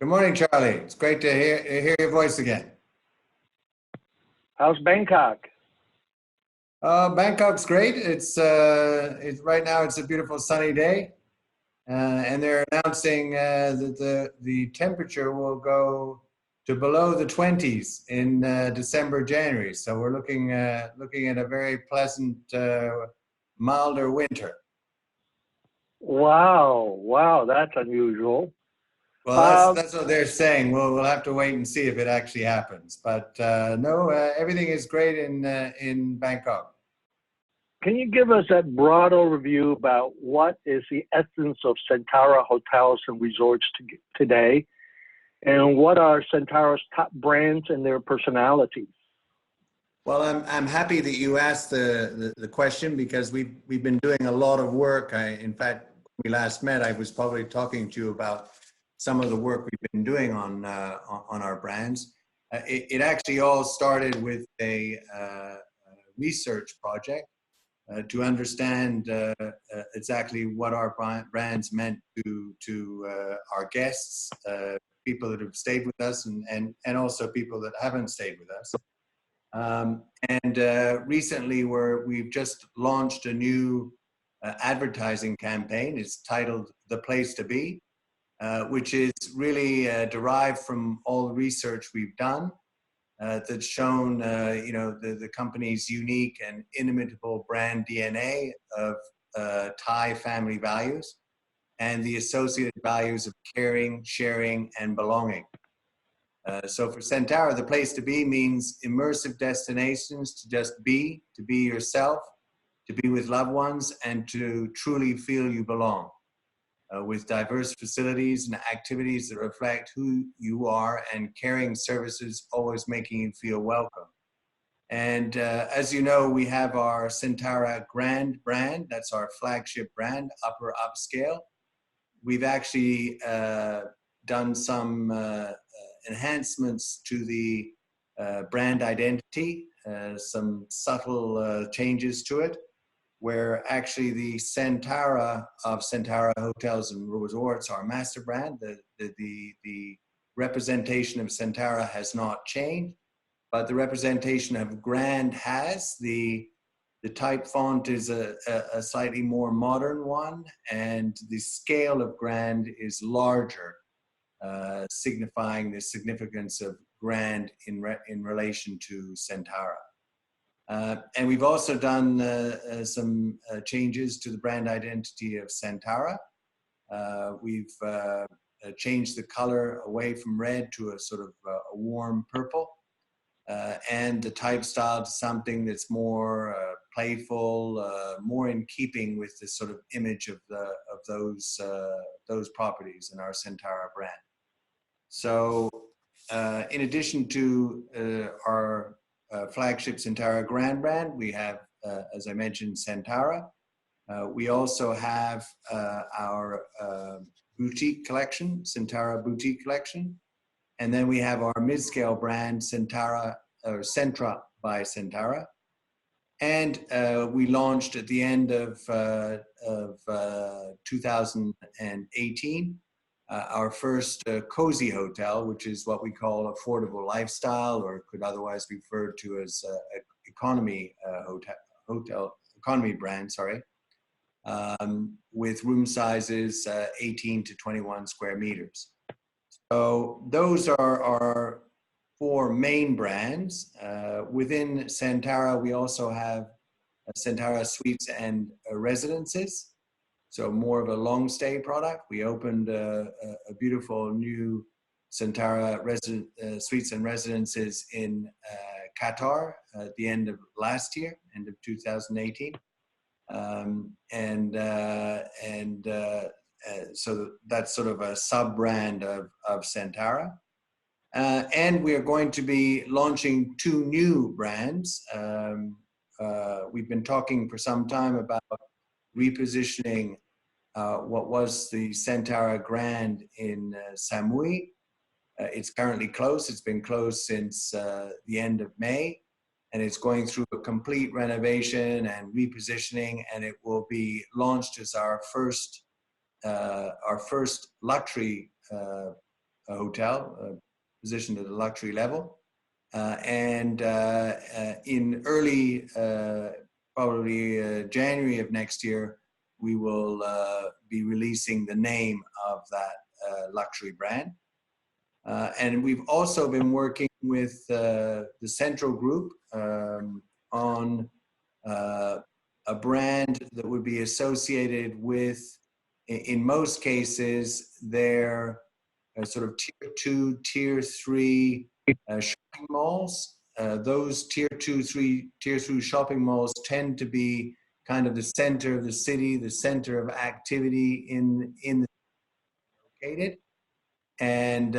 Good morning, Charlie. It's great to hear your voice again. How's Bangkok? Bangkok's great. It's right now. It's a beautiful sunny day, and they're announcing that the temperature will go to below the 20s in December, January. So we're looking at a very pleasant, milder winter. Wow, that's unusual. Well, that's what they're saying. We'll have to wait and see if it actually happens. But no, everything is great in Bangkok. Can you give us a broad overview about what is the essence of Centara hotels and resorts today, and what are Centara's top brands and their personalities? Well, I'm happy that you asked the question, because we've been doing a lot of work. In fact, when we last met, I was probably talking to you about some of the work we've been doing on our brands. It actually all started with a research project to understand exactly what our brands meant to our guests, people that have stayed with us, and also people that haven't stayed with us. Recently we've just launched a new advertising campaign. It's titled "The Place to Be," which is really derived from all the research we've done that's shown, the company's unique and inimitable brand DNA of Thai family values and the associated values of caring, sharing, and belonging. So for Centara, the place to be means immersive destinations to just be, to be yourself, to be with loved ones, and to truly feel you belong. With diverse facilities and activities that reflect who you are, and caring services always making you feel welcome. And as you know, we have our Centara Grand brand. That's our flagship brand, upper upscale. We've actually done some enhancements to the brand identity, some subtle changes to it, where actually the Centara of Centara Hotels and Resorts, our master brand, the representation of Centara has not changed, but the representation of Grand has. The type font is a slightly more modern one, and the scale of Grand is larger, signifying the significance of Grand in relation to Centara. And we've also done some changes to the brand identity of Centara. We've changed the color away from red to a sort of a warm purple, and the type style to something that's more playful, more in keeping with the sort of image of those properties in our Centara brand. So in addition to our flagship Centara Grand brand, we have, as I mentioned, Centara. We also have our boutique collection, Centara Boutique Collection. And then we have our mid-scale brand, Centara, or Centra by Centara. And we launched at the end of 2018 our first cozy hotel, which is what we call affordable lifestyle, or could otherwise be referred to as economy economy brand, sorry, with room sizes 18 to 21 square meters. So those are our four main brands. Within Centara, we also have Centara Suites and Residences. So more of a long stay product. We opened a beautiful new Centara Suites and Residences in Qatar at the end of last year, end of 2018. So that's sort of a sub-brand of Centara. And we are going to be launching two new brands. We've been talking for some time about repositioning what was the Centara Grand in Samui. It's currently closed. It's been closed since the end of May, and it's going through a complete renovation and repositioning, and it will be launched as our first luxury hotel, positioned at a luxury level. And in early, probably January of next year, we will be releasing the name of that luxury brand. And we've also been working with the Central Group on a brand that would be associated with, in most cases, their sort of tier 2, tier 3 shopping malls. Those tier 2, 3, tier 3 shopping malls tend to be kind of the center of the city, the center of activity in the located. And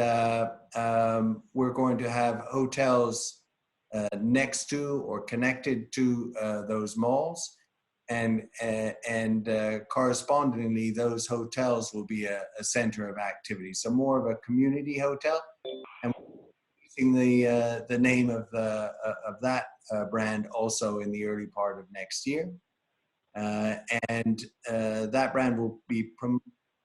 we're going to have hotels next to or connected to those malls. And correspondingly, those hotels will be a center of activity. So more of a community hotel. And using the name of that brand also in the early part of next year. And that brand will be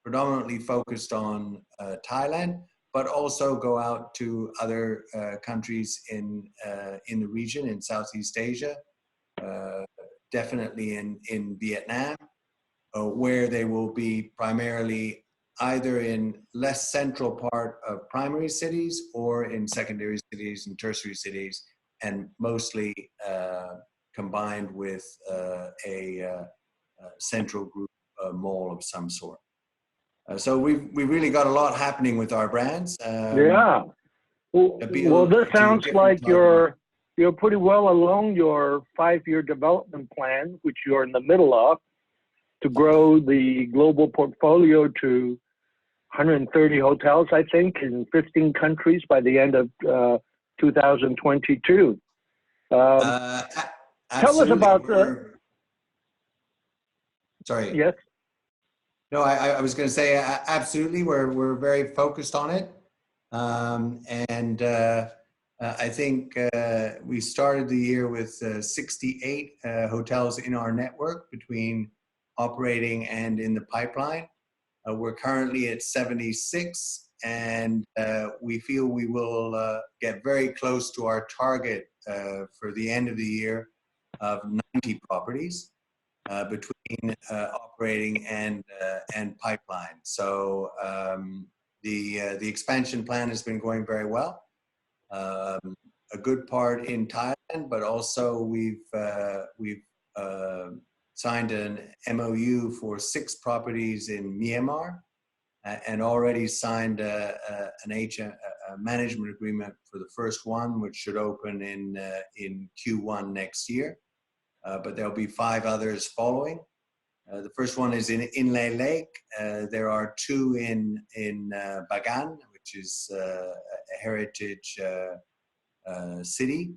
predominantly focused on Thailand, but also go out to other countries in the region, in Southeast Asia, definitely in Vietnam, where they will be primarily either in less central part of primary cities or in secondary cities and tertiary cities, and mostly combined with a central group mall of some sort. So we really got a lot happening with our brands. Yeah. Well, this sounds like you're pretty well along your 5-year development plan, which you're in the middle of, to grow the global portfolio to 130 hotels, I think, in 15 countries by the end of 2022. Tell us about the. Sorry. Yes. No, I was going to say absolutely. We're very focused on it, and I think we started the year with 68 hotels in our network between operating and in the pipeline. We're currently at 76, and we feel we will get very close to our target for the end of the year of 90 properties between operating and pipeline. So the expansion plan has been going very well. A good part in Thailand, but also we've signed an MOU for 6 properties in Myanmar, and already signed a management agreement for the first one, which should open in Q1 next year. But there'll be 5 others following. The first one is in Inle Lake. There are 2 in Bagan, which is a heritage city,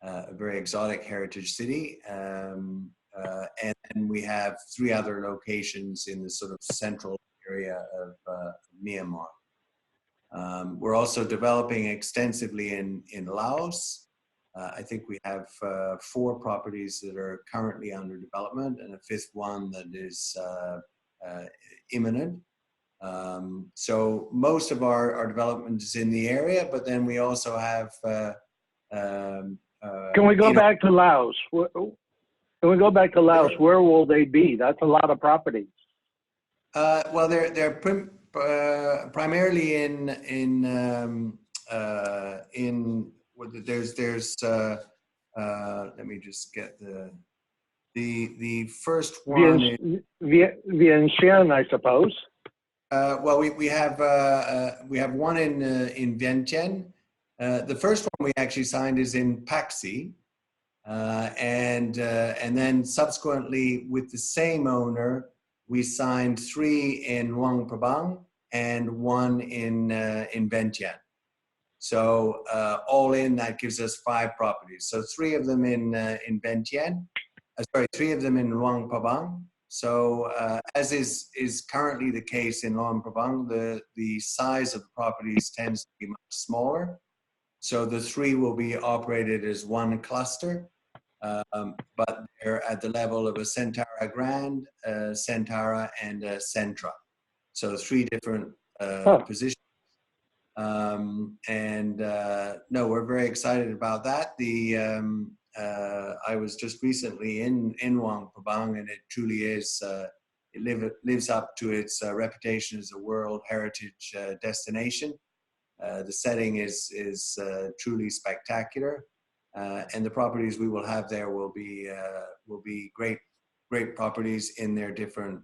a very exotic heritage city. And then we have 3 other locations in the sort of central area of Myanmar. We're also developing extensively in Laos. I think we have 4 properties that are currently under development and a 5th one that is imminent. So most of our development is in the area, but then we also have. Can we go back to Laos? Can we go back to Laos? Where will they be? That's a lot of properties. Well, they're primarily in there's let me just get the first one. Vientiane, I suppose. Well, we have one in Vientiane. The first one we actually signed is in Paxi, and then subsequently with the same owner, we signed 3 in Luang Prabang and 1 in Vientiane. So all in, that gives us 5 properties. So 3 of them in Vientiane, 3 of them in Luang Prabang. So as is currently the case in Luang Prabang, the size of the properties tends to be much smaller. So the 3 will be operated as one cluster, but they're at the level of a Centara Grand, Centara, and a Centra. So 3 different positions. No, we're very excited about that. I was just recently in Luang Prabang, and it truly is, it lives up to its reputation as a World Heritage destination. The setting is truly spectacular, and the properties we will have there will be great properties in their different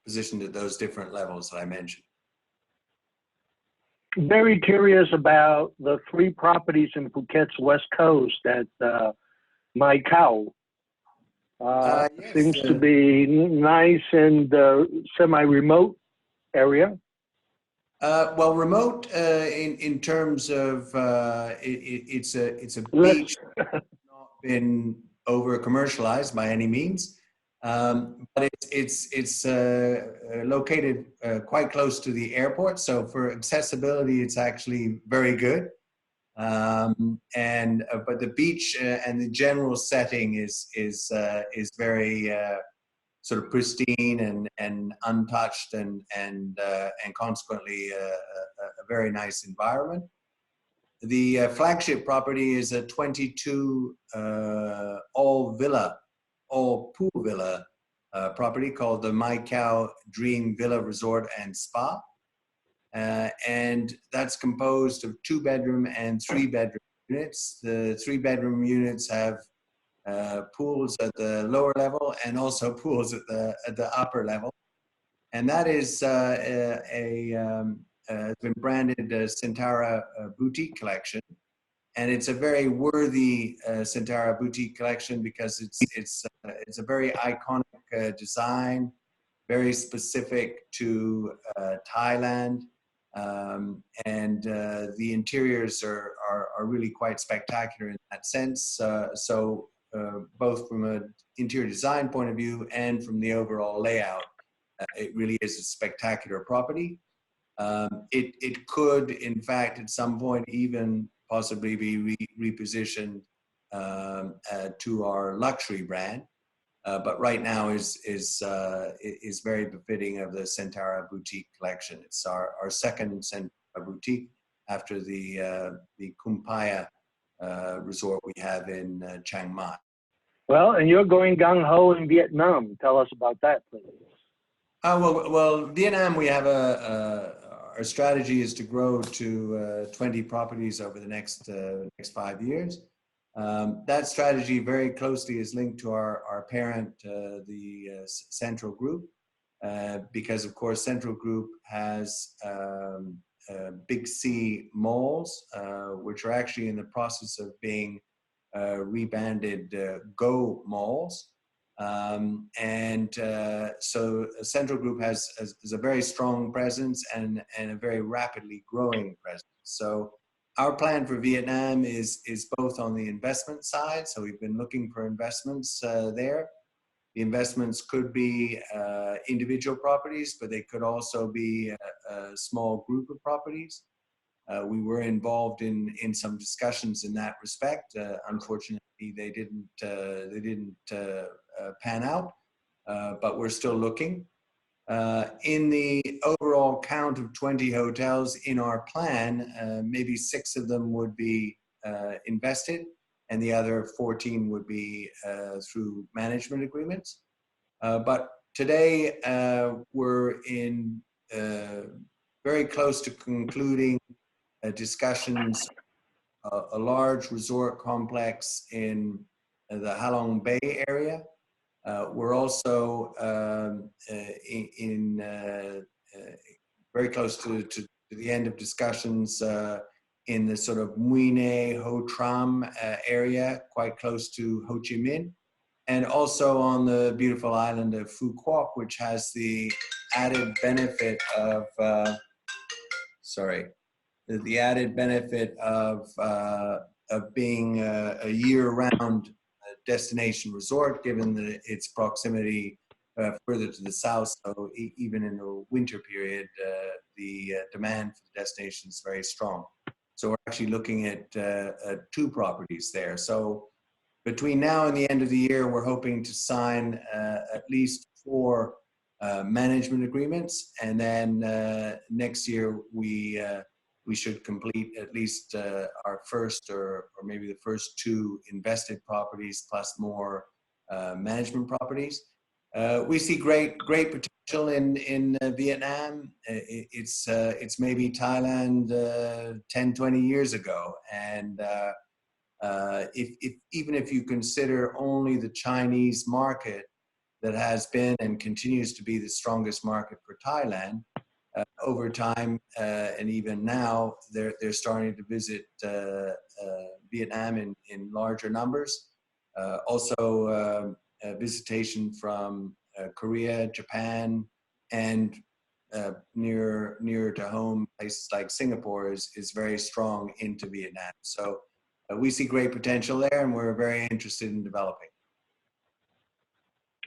positioned at those different levels that I mentioned. Very curious about the 3 properties in Phuket's west coast at Mai Khao. Yes, seems to be nice and semi-remote area. Well, remote in terms of it's a beach not been over commercialized by any means, but it's located quite close to the airport. So for accessibility, it's actually very good. But the beach and the general setting is very sort of pristine and untouched and consequently a very nice environment. The flagship property is a 22 all pool villa property called the Mai Khao Dream Villa Resort and Spa. And that's composed of 2-bedroom and 3-bedroom units. The 3-bedroom units have pools at the lower level and also pools at the upper level. And that is has been branded Centara Boutique Collection. And it's a very worthy Centara Boutique Collection because it's a very iconic design, very specific to Thailand. And the interiors are really quite spectacular in that sense. So both from an interior design point of view and from the overall layout, it really is a spectacular property. It could, in fact, at some point even possibly be repositioned to our luxury brand. But right now is very befitting of the Centara Boutique Collection. It's our second Centara Boutique after the Kumpaya resort we have in Chiang Mai. Well, and you're going gung-ho in Vietnam. Tell us about that, please. Well, Vietnam, we have our strategy is to grow to 20 properties over the next 5 years. That strategy very closely is linked to our parent, the Central Group, because of course Central Group has Big C malls, which are actually in the process of being rebranded Go malls. So Central Group has a very strong presence and a very rapidly growing presence. So our plan for Vietnam is both on the investment side. So we've been looking for investments there. The investments could be individual properties, but they could also be a small group of properties. We were involved in some discussions in that respect. Unfortunately, they didn't pan out, but we're still looking. In the overall count of 20 hotels in our plan, maybe 6 of them would be invested, and the other 14 would be through management agreements. But today we're in very close to concluding discussions, a large resort complex in the Halong Bay area. We're also very close to the end of discussions in the sort of Mui Ne Ho Tram area, quite close to Ho Chi Minh, and also on the beautiful island of Phu Quoc, which has the added benefit of being a year-round destination resort, given its proximity further to the south. So even in the winter period, the demand for the destination is very strong. So we're actually looking at 2 properties there. So between now and the end of the year, we're hoping to sign at least 4 management agreements, and then next year we should complete at least our first or maybe the first two invested properties plus more management properties. We see great potential in Vietnam. It's maybe Thailand 10, 20 years ago, and even if you consider only the Chinese market that has been and continues to be the strongest market for Thailand, over time and even now, they're starting to visit Vietnam in larger numbers. Also, visitation from Korea, Japan, and near to home places like Singapore is very strong into Vietnam. So we see great potential there, and we're very interested in developing.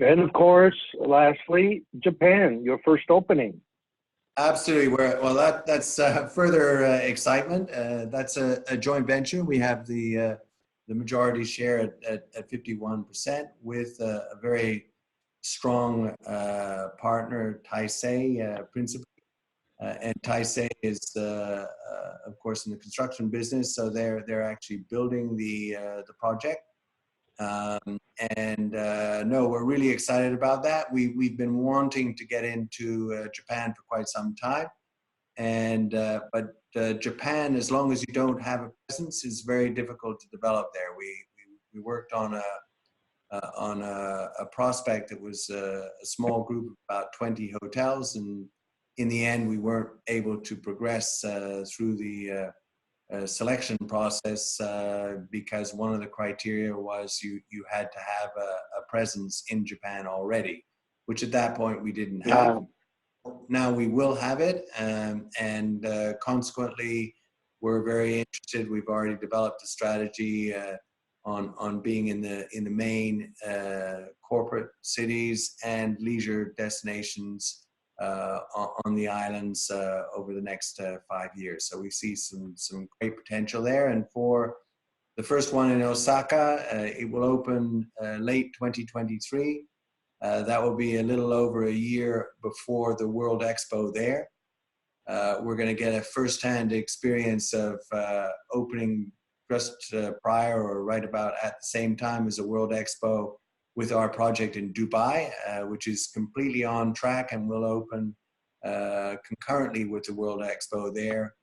And of course, lastly, Japan, your first opening. Absolutely. That's further excitement. That's a joint venture. We have the majority share at 51% with a very strong partner, Taisei, principally. And Taisei is, of course, in the construction business, so they're actually building the project. No, we're really excited about that. We've been wanting to get into Japan for quite some time, but Japan, as long as you don't have a presence, is very difficult to develop there. We worked on a prospect that was a small group of about 20 hotels, and in the end, we weren't able to progress through the selection process because one of the criteria was you had to have a presence in Japan already, which at that point we didn't have. Now we will have it, and consequently, we're very interested. We've already developed a strategy on being in the main corporate cities and leisure destinations on the islands over the next 5 years. So we see some great potential there. And for the first one in Osaka, it will open late 2023. That will be a little over a year before the World Expo there. We're going to get a first-hand experience of opening just prior or right about at the same time as the World Expo with our project in Dubai, which is completely on track and will open concurrently with the World Expo there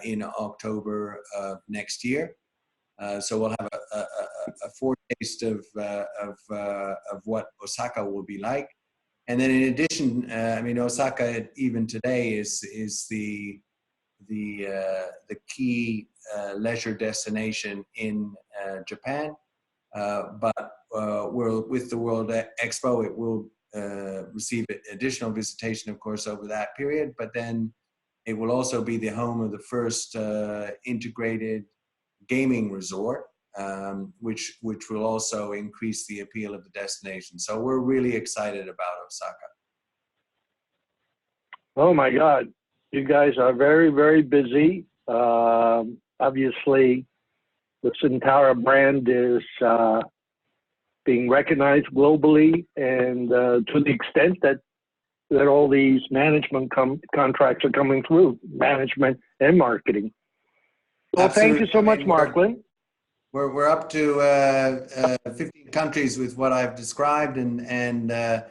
in October of next year. So we'll have a foretaste of what Osaka will be like. And then in addition, I mean, Osaka even today is the key leisure destination in Japan. But with the World Expo, it will receive additional visitation, of course, over that period. But then it will also be the home of the first integrated gaming resort, which will also increase the appeal of the destination. So we're really excited about Osaka. Oh my God, you guys are very, very busy. Obviously, the Centara brand is being recognized globally, and to the extent that all these management contracts are coming through, management and marketing. Well, Absolutely. Thank you so much, Markland. We're up to 15 countries with what I've described, and I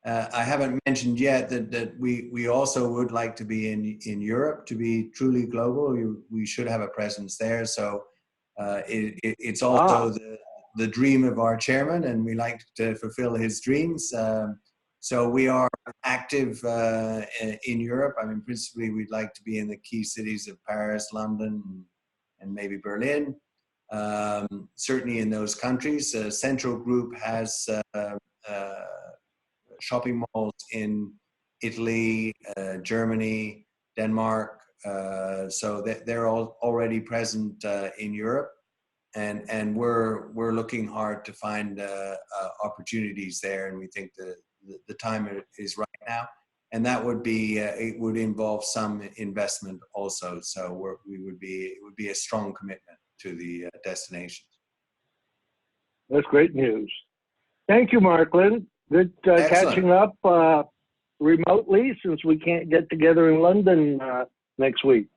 haven't mentioned yet that we also would like to be in Europe to be truly global. We should have a presence there. So it's also the dream of our chairman, and we like to fulfill his dreams. So we are active in Europe. I mean, principally, we'd like to be in the key cities of Paris, London, and maybe Berlin. Certainly in those countries. Central Group has shopping malls in Italy, Germany, Denmark. So they're all already present in Europe. And we're looking hard to find opportunities there, and we think the time is right now. And that would be it would involve some investment also. So it would be a strong commitment to the destinations. That's great news. Thank you, Markland. Good catching up. remotely since we can't get together in London next week.